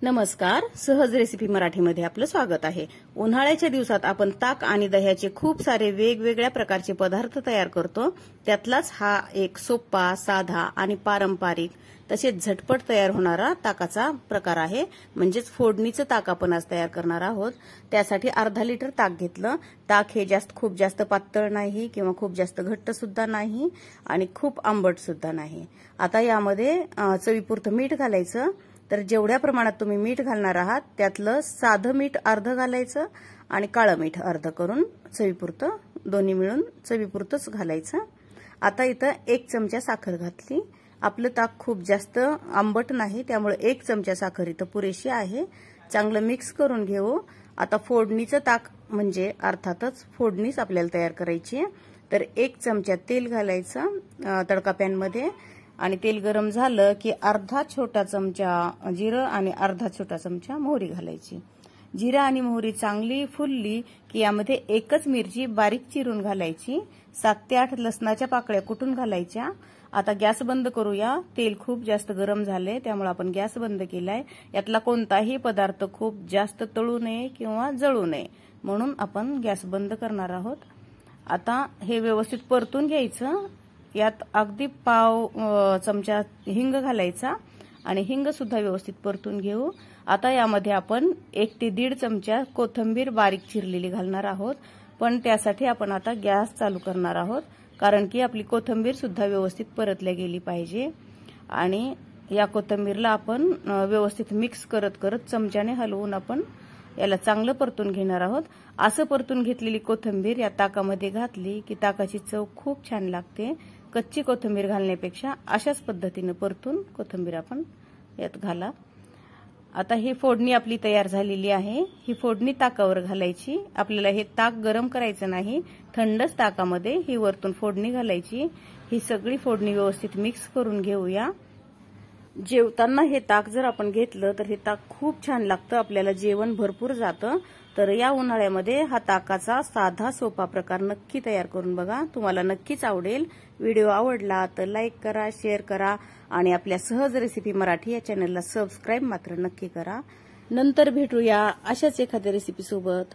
नमस्कार, सहज रेसिपी मराठीमध्ये आपलं स्वागत आहे। उन्हाळ्याच्या दिवसात आपण ताक आणि दह्याचे खूप सारे वेगवेगळ्या प्रकारचे पदार्थ तयार करतो। त्यातलाच हा एक सोपा, साधा आणि पारंपरिक तसेच झटपट तयार होणारा ताकाचा प्रकार आहे। म्हणजेच फोडणीचं ताक आपण आज तयार करणार आहोत। त्यासाठी अर्धा लिटर ताक घेतलं। ताक हे खूप जास्त पातळ नाही किंवा खूप जास्त घट्ट सुद्धा नाही आणि खूप आंबट सुद्धा नाही। आता यामध्ये चवीपुरतं मीठ घालायचं। तर जेवढ्या प्रमाणात तुम्ही मीठ घालणार आहात त्यातलं साधं मीठ अर्ध घालायचं आणि काळं मीठ अर्ध करून चवीपुरतं दोन्ही मिळून चवीपुरतंच घालायचं। आता इथं 1 चमचा साखर घातली। आपलं ताक खूप जास्त आंबट नाही त्यामुळे 1 चमचा साखर इथं पुरेशी आहे। चांगलं मिक्स करून घेऊ। आता फोडणीचं ताक म्हणजे अर्थातच फोडणीच आपल्याला तयार करायची आहे। तर 1 चमचा तेल घालायचं तडका पॅन मध्ये आणि तेल गरम झालं की अर्धा छोटा चमचा जिरं आणि अर्धा छोटा चमचा मोहरी घालायची। जिरं आणि मोहरी चांगली फुलली की यामध्ये एकच मिरची बारीक चिरून घालायची। 7 ते 8 लसणाच्या पाकळ्या कुटून घालायच्या। आता गॅस बंद करूया। तेल खूप जास्त गरम झाले त्यामुळे आपण गॅस बंद केलाय। यातला कोणताही पदार्थ खूप जास्त तळू नये किंवा जळू नये म्हणून आपण गॅस बंद करणार आहोत। आता हे व्यवस्थित परतून घ्यायचं। यात अगदी पाव चमचा हिंग घालायचा आणि हिंग सुद्धा व्यवस्थित परतून घेऊ। आता यामध्ये आपण 1 ते 1.5 चमचा कोथिंबीर बारीक चिरलेली घालणार आहोत। पण त्यासाठी आपण आता गॅस चालू करणार आहोत कारण की आपली कोथिंबीर सुद्धा व्यवस्थित परतल्या गेली पाहिजे आणि या कोथिंबीरला आपण व्यवस्थित मिक्स करत चमच्याने हलवून आपण याला चांगलं परतून घेणार आहोत। असं परतून घेतलेली कोथिंबीर या ताकामध्ये घातली की ताकाची चव खूप छान लागते। कच्ची कोथिंबीर घालण्यापेक्षा अशाच पद्धतीने परतून कोथिंबीर आपण यात घाला। आता ही फोडणी आपली तयार झालेली आहे। ही फोडणी ताकावर घालायची। आपल्याला हे ताक गरम करायचं नाही, थंडच ताकामध्ये ही वरतून फोडणी घालायची। ही सगळी फोडणी व्यवस्थित मिक्स करून घेऊया। जेवताना हे ताक जर आपण घेतलं तर हे ताक खूप छान लागतं, आपल्याला जेवण भरपूर जातं। तर या उन्हाळ्यामध्ये हा ताकाचा साधा सोपा प्रकार नक्की तयार करून बघा, तुम्हाला नक्कीच आवडेल। व्हिडिओ आवडला तर लाईक करा, शेअर करा आणि आपल्या सहज रेसिपी मराठी या चॅनलला सबस्क्राईब मात्र नक्की करा। नंतर भेटूया अशाच एखाद्या रेसिपी सोबत।